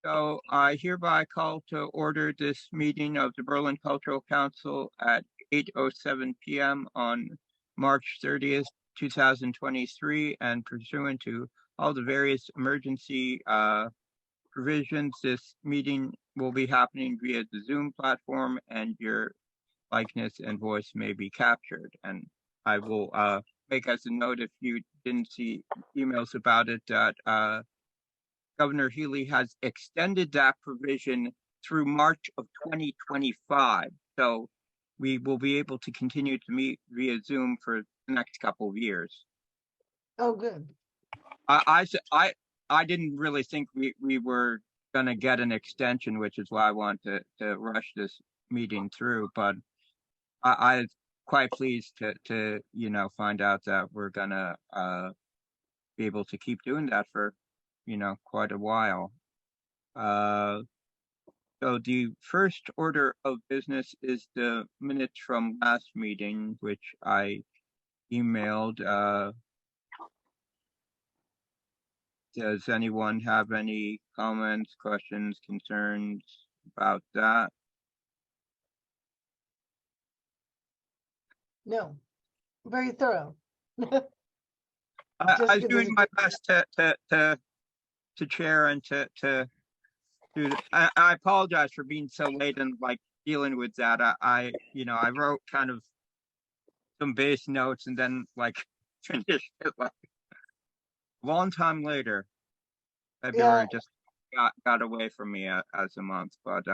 So I hereby call to order this meeting of the Berlin Cultural Council at 8:07 p.m. on March 30th, 2023, and pursuant to all the various emergency provisions, this meeting will be happening via the Zoom platform, and your likeness and voice may be captured. And I will make as a note, if you didn't see emails about it, that Governor Healy has extended that provision through March of 2025. So we will be able to continue to meet via Zoom for the next couple of years. Oh, good. I didn't really think we were going to get an extension, which is why I want to rush this meeting through. But I'm quite pleased to find out that we're going to be able to keep doing that for quite a while. So the first order of business is the minutes from last meeting, which I emailed. Does anyone have any comments, questions, concerns about that? No, very thorough. I was Jessica doing does a my good job. best to chair and to do. I apologize for being so late and like dealing with that. I wrote kind of some base notes and then like finished it like a long time later. February Yeah, just got away from me as a month. But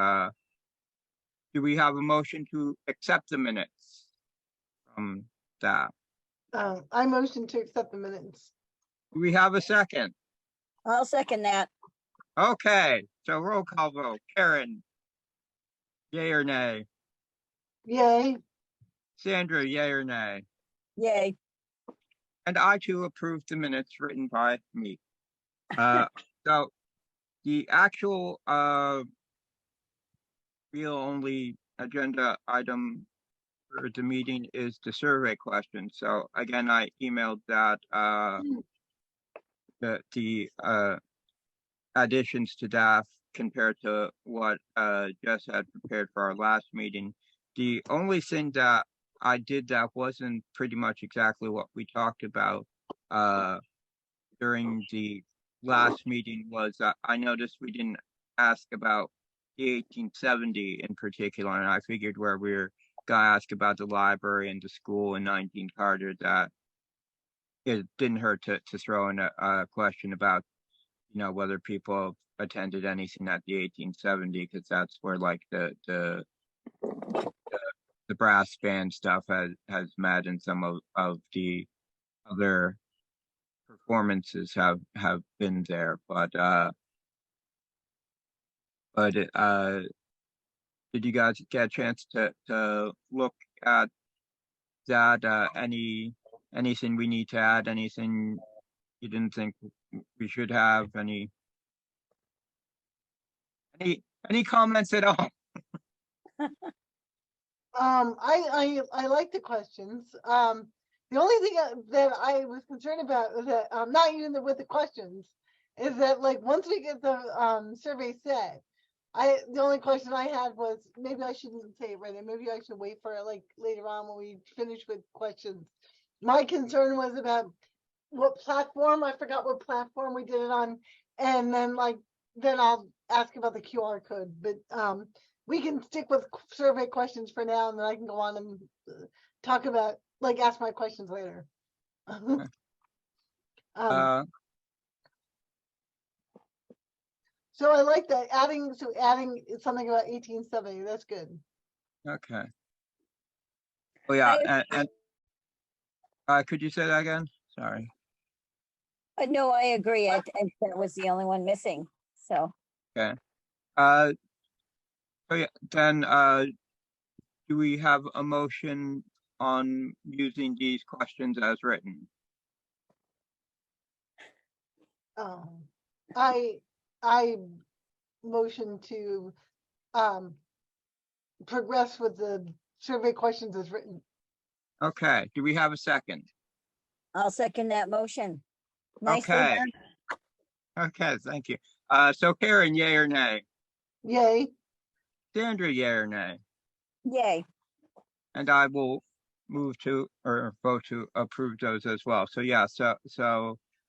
do we have a motion to accept the minutes from that? I motion to accept the minutes. Do we have a second? I'll second that. Okay, so roll call vote. Karen, yay or nay? Yay. Sandra, yay or nay? Yay. And I too approve the minutes written by me. So the actual real only agenda item for the meeting is the survey question. So again, I emailed that the additions to DAF compared to what Jess had prepared for our last meeting. The only thing that I did that wasn't pretty much exactly what we talked about during the last meeting was I noticed we didn't ask about the 1870 in particular, and I figured where we were gonna ask about the library and the school in 19 Carter, that it didn't hurt to throw in a question about whether people attended anything at the 1870, because that's where like the brass band stuff has met, and some of the other performances have been there. But did you guys get a chance to look at that? Anything we need to add? Anything you didn't think we should have? Any comments at all? I like the questions. The only thing that I was concerned about is that not even with the questions is that like once we get the survey set, the only question I had was maybe I shouldn't say it right now. Maybe I should wait for it like later on when we finish with questions. My concern was about what platform. I forgot what platform we did it on, and then I'll ask about the QR code. But we can stick with survey questions for now, and then I can go on and talk about ask my questions later. So I like that adding something about 1870. That's good. Okay. Oh yeah, and could you say that again? Sorry. No, I agree. I think that was the only one missing. So. Okay. So yeah, then do we have a motion on using these questions as written? I motion to progress with the survey questions as written. Okay. Do we have a second? I'll second that motion. Nicely Okay. done. Okay, thank you. So Karen, yay or nay? Yay. Sandra, yay or nay? Yay. And I will move to or vote to approve those as well. So yeah,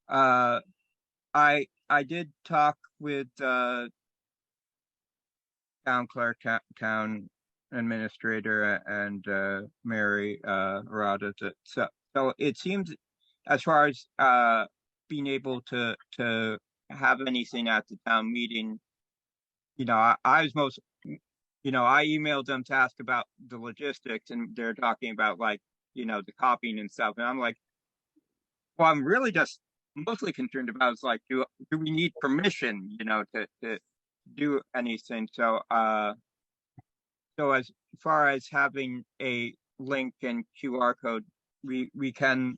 uh I did talk with town clerk, town administrator, and Mary Arata. So it seems as far as being able to have anything at the town meeting, I was most, I emailed them to ask about the logistics, and they're talking about like, the copying and stuff, and I'm like, well, I'm really just mostly concerned about is like, do we need permission, to do anything? So as far as having a link and QR code, we can,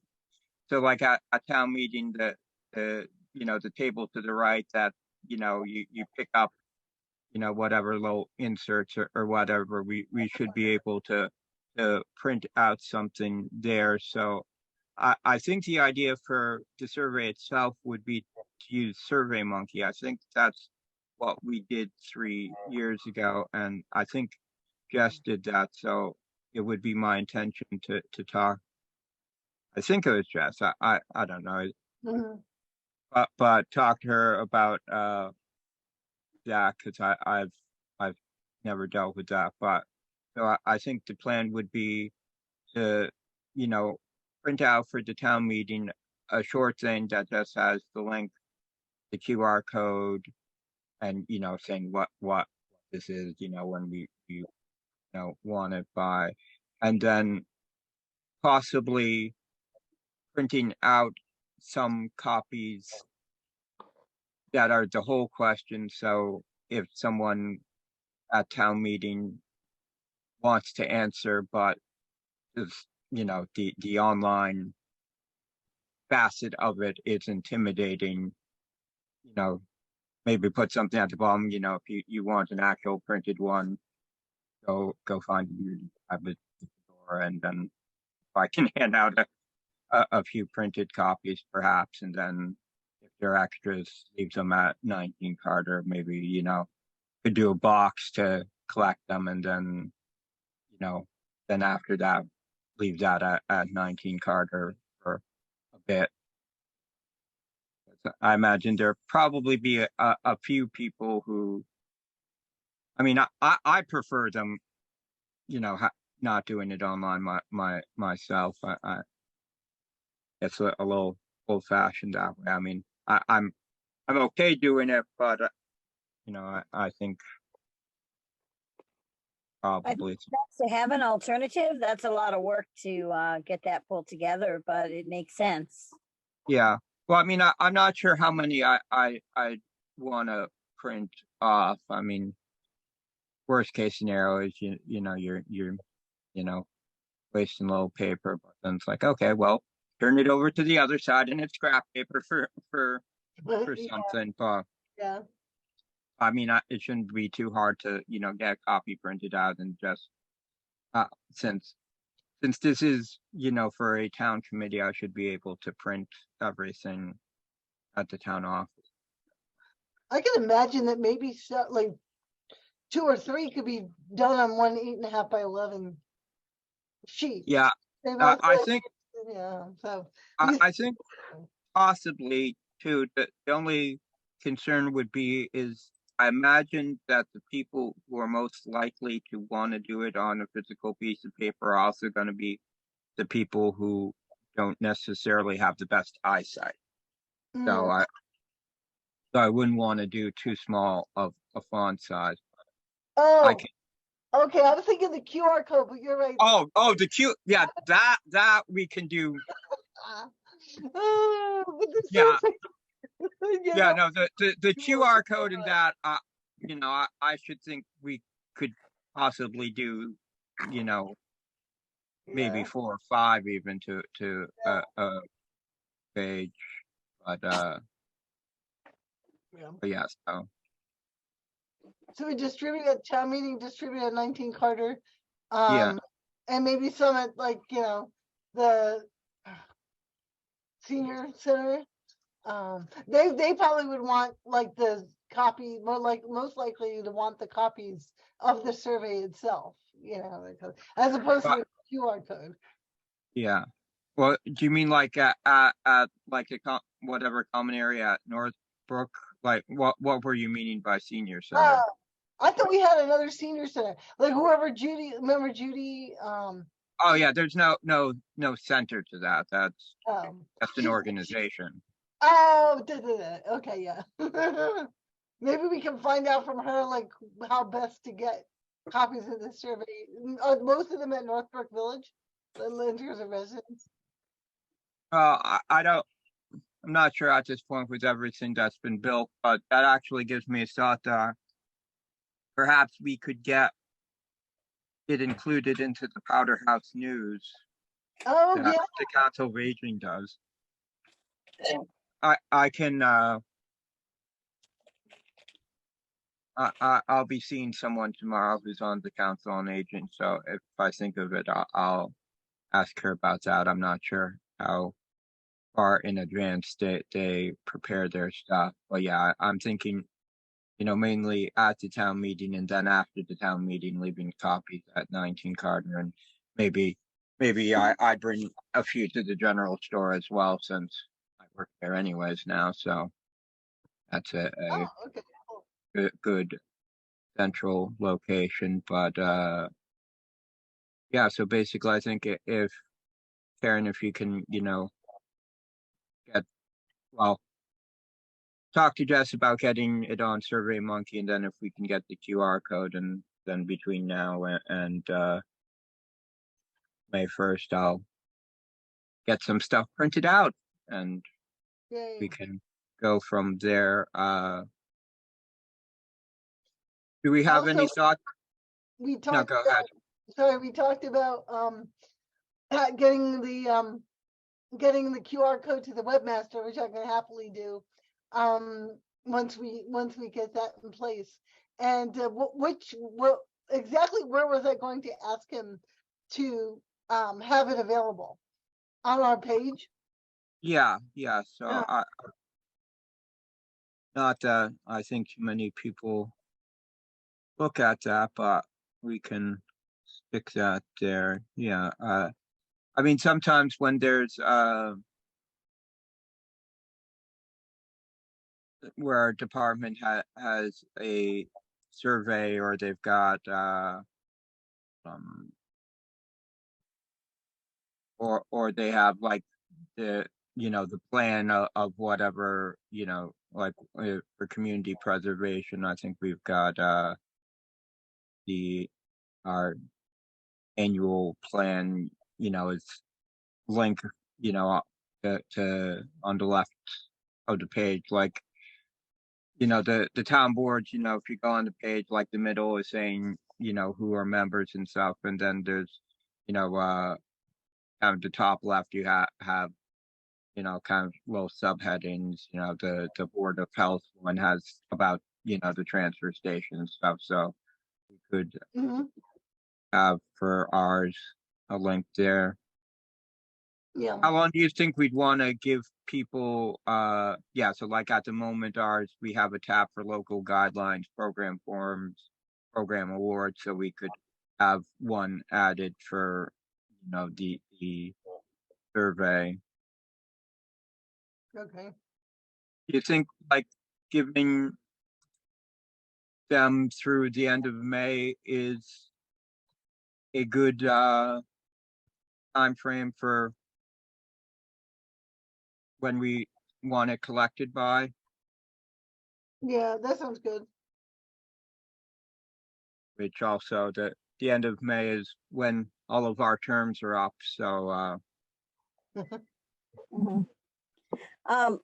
so like at a town meeting, the table to the right that, you pick up, whatever little inserts or whatever, we should be able to print out something there. So I think the idea for the survey itself would be to use SurveyMonkey. I think that's what we did 3 years ago, and I think Jess did that. So it would be my intention to talk. I think it was Jess. I don't know, Mhm. but talk to her about that, because I've never dealt with that. But so I think the plan would be to, print out for the town meeting a short thing that just has the link, the QR code, and, saying what this is, when we want it by, and then possibly printing out some copies that are the whole question. So if someone at town meeting wants to answer, but is, the online facet of it is intimidating, you know, maybe put something at the bottom, if you want an actual printed one, go find your tablet store, and then if I can hand out a few printed copies perhaps, and then if there are extras, leave them at 19 Carter, maybe, could do a box to collect them, and then, then after that, leave that at 19 Carter for a bit. I imagine there probably be a few people who, I mean, I prefer them, not doing it online myself. It's a little old fashioned that way. I mean, I'm okay doing it, but I think I think probably that's to have an alternative. That's a lot of work to get that pulled together, but it makes sense. yeah. Well, I mean, I'm not sure how many I want to print off. I mean, worst case scenario is you're wasting a little paper, but then it's like, okay, well, turn it over to the other side and it's scrap paper for Yeah, something. But yeah. I mean, it shouldn't be too hard to get a copy printed out, and just uh, since this is for a town committee, I should be able to print everything at the town office. I can imagine that maybe like 2 or 3 could be done on one 8.5 by 11 sheet. Yeah, And I also, think yeah, so I think possibly too. The only concern would be is I imagine that the people who are most likely to want to do it on a physical piece of paper are also going to be the people who don't necessarily have the best eyesight. So mm, I wouldn't want to do too small of a font size. I oh, can. okay. I was thinking the QR code, but you're right. The Q. Yeah, that we can do. But the Yeah, survey, yeah. No, the QR QR code and that. I should think we could possibly do. Maybe yeah, 4 or 5 even to yeah, a page, but yeah. yeah. So So we distribute at town meeting, distribute at 19 Carter, yeah, and maybe some at like the senior center. They probably would want like the copy, most likely to want the copies of the survey itself, as opposed to But the QR code. yeah. Well, do you mean like at like whatever common area at Northbrook? Like what were you meaning by senior Uh, center? I thought we had another senior center, like whoever Judy, remember Judy? Oh yeah, there's no center to that. That's Um, just an organization. oh, okay, yeah. Maybe we can find out from her like how best to get copies of the survey. Are most of them at Northbrook Village, the Linters of residents? I don't. I'm not sure at this point with everything that's been built, but that actually gives me a thought that perhaps we could get it included into the Powder House News Oh that yeah, the Council of Aging does. I can I'll be seeing someone tomorrow who's on the Council on Aging, so if I think of it, I'll ask her about that. I'm not sure how far in advance they prepare their stuff, but yeah, I'm thinking, mainly at the town meeting and then after the town meeting, leaving copies at 19 Carter, and maybe I'd bring a few to the general store as well since I work there anyways now. So that's a oh okay, cool. good central location. But yeah, so basically, I think if Karen, if you can, get well, talk to Jess about getting it on SurveyMonkey, and then if we can get the QR code, and then between now and May 1st, I'll get some stuff printed out, and we Yay. can go from there. Do we have any Also, thoughts? we No, talked go about, ahead. sorry, we talked about getting the QR code to the webmaster, which I can happily do. Once we get that in place. And what exactly where was I going to ask him to have it available? On our page? Yeah. So Yeah. not that I think too many people look at that, but we can stick that there. Yeah. I mean, sometimes when there's where a department has a survey or they've got um or they have like the the plan of whatever, like for community preservation. I think we've got the our annual plan, is link, to on the left of the page, like the town boards, if you go on the page, like the middle is saying, who are members and stuff, and then there's kind of the top left you have kind of little subheadings. The Board of Health one has about the transfer station and stuff, so we could Mhm. have for ours a link there. Yeah. How long do you think we'd want to give people? Yeah, so like at the moment, ours, we have a tab for local guidelines, program forms, program awards, so we could have one added for, the survey. Okay. Do you think like giving them through the end of May is a good time frame for when we want it collected by? Yeah, that sounds good. Which also the end of May is when all of our terms are up. So Mhm.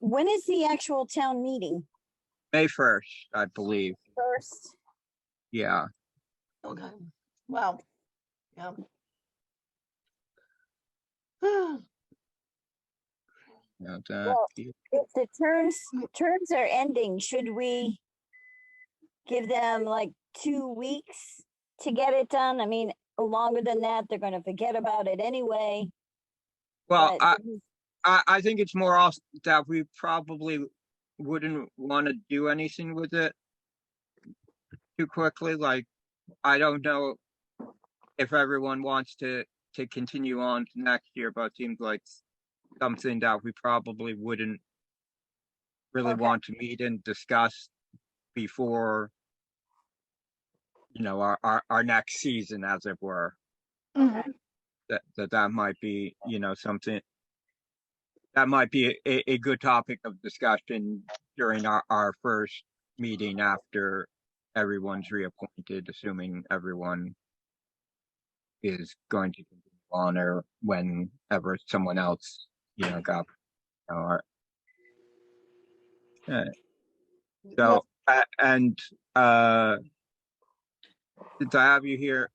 When is the actual town meeting? May 1st, I believe. First. Yeah. Okay. Wow. Yeah. Yeah, Well, if the terms are ending, should we give them like 2 weeks to get it done? I mean, longer than that, they're going to forget about it anyway. well, But I think it's more also that we probably wouldn't want to do anything with it too quickly. Like, I don't know if everyone wants to continue on to next year, but it seems like something that we probably wouldn't really Okay. want to meet and discuss before, our next season, as it were. Mhm. That might be, something that might be a good topic of discussion during our first meeting after everyone's reappointed, assuming everyone is going to continue on, or whenever someone else, got, or, Yeah. so, and, since I have you here,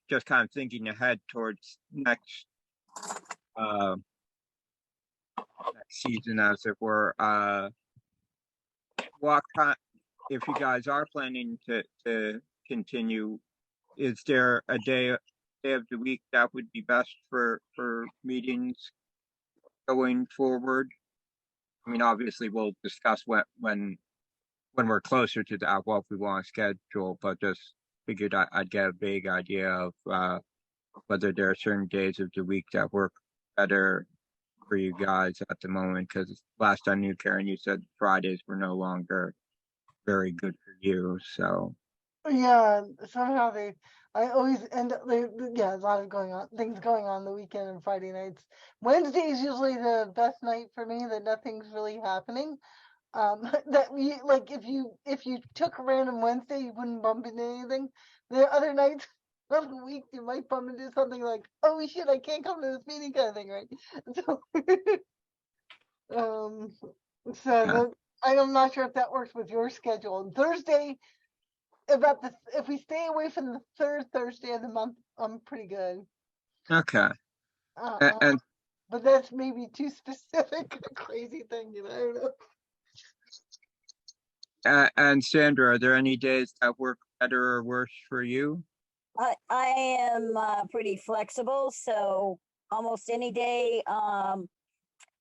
just kind of thinking ahead towards uh, next season, as it were, what kind, if you guys are planning to continue, is there a day of the week that would be best for meetings going forward? I mean, obviously, we'll discuss when we're closer to that what we want to schedule, but just figured I'd get a big idea of whether there are certain days of the week that work better for you guys at the moment. Because last I knew, Karen, you said Fridays were no longer very good for you. So Yeah, somehow I always end up, yeah, a lot of things going on the weekend and Friday nights. Wednesday is usually the best night for me that nothing's really happening. That we, like, if you took a random Wednesday, you wouldn't bump into anything. The other nights of the week, you might bump into something like, oh shit, I can't come to this meeting kind of thing, right? So, um, yeah. so I'm not sure if that works with your schedule. And Thursday, if we stay away from the third Thursday of the month, I'm pretty good. Okay. Uh, And but that's maybe too specific, a crazy thing, I don't know. and Sandra, are there any days that work better or worse for you? I am pretty flexible, so almost any day.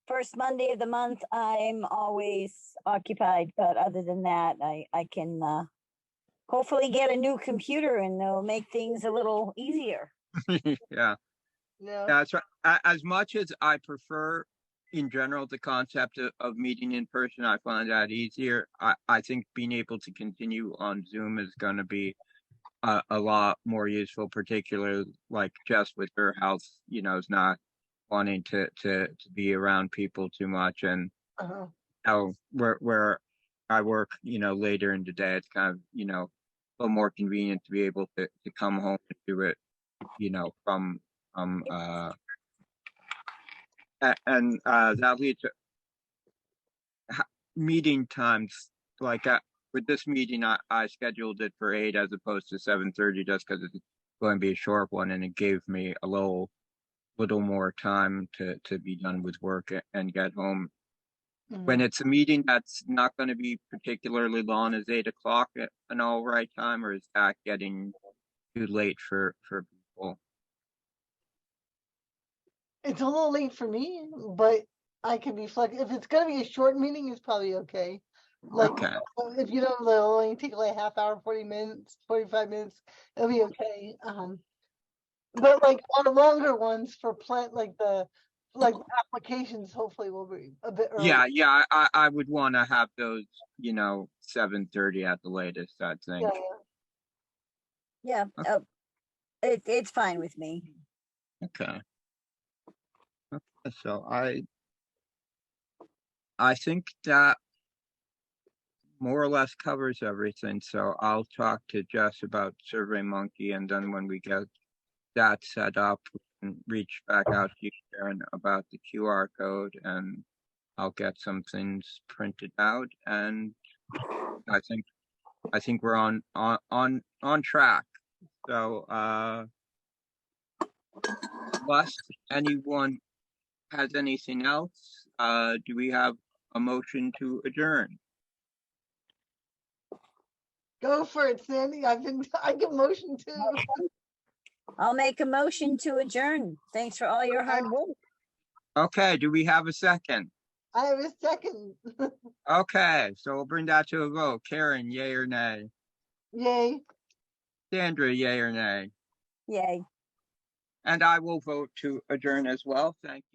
First Monday of the month, I'm always occupied, but other than that, I can hopefully get a new computer and it'll make things a little easier. Yeah. No. That's right. As much as I prefer, in general, the concept of meeting in person, I find that easier. I think being able to continue on Zoom is going to be a lot more useful, particularly like just with her health, is not wanting to be around people too much. And Uh-huh. where I work, later in the day, it's kind of, a little more convenient to be able to come home and do it, from and that leads to meeting times. Like, with this meeting, I scheduled it for 8 as opposed to 7:30, just because it's going to be a short one, and it gave me a little more time to be done with work and get home. When it's a meeting that's not going to be particularly long, is 8 o'clock an all right time, or is that getting too late for people? It's a little late for me, but I can be flexible. If it's gonna be a short meeting, it's probably okay. Like, Okay. if they'll only take like a half hour, 40 minutes, 45 minutes, it'll be okay. But like on the longer ones for like applications, hopefully will be a bit early. Yeah. I would want to have those, 7:30 at the latest, I think. Yeah, it's fine with me. Okay. So I think that more or less covers everything. So I'll talk to Jess about SurveyMonkey, and then when we get that set up, we can reach back out to you, Karen, about the QR code, and I'll get some things printed out. And I think we're on track. So unless anyone has anything else, do we have a motion to adjourn? Go for it, Sandy. I give motion to. I'll make a motion to adjourn. Thanks for all your hard work. Okay, do we have a second? I have a second. Okay, so we'll bring that to a vote. Karen, yay or nay? Yay. Sandra, yay or nay? Yay. And I will vote to adjourn as well. Thank you.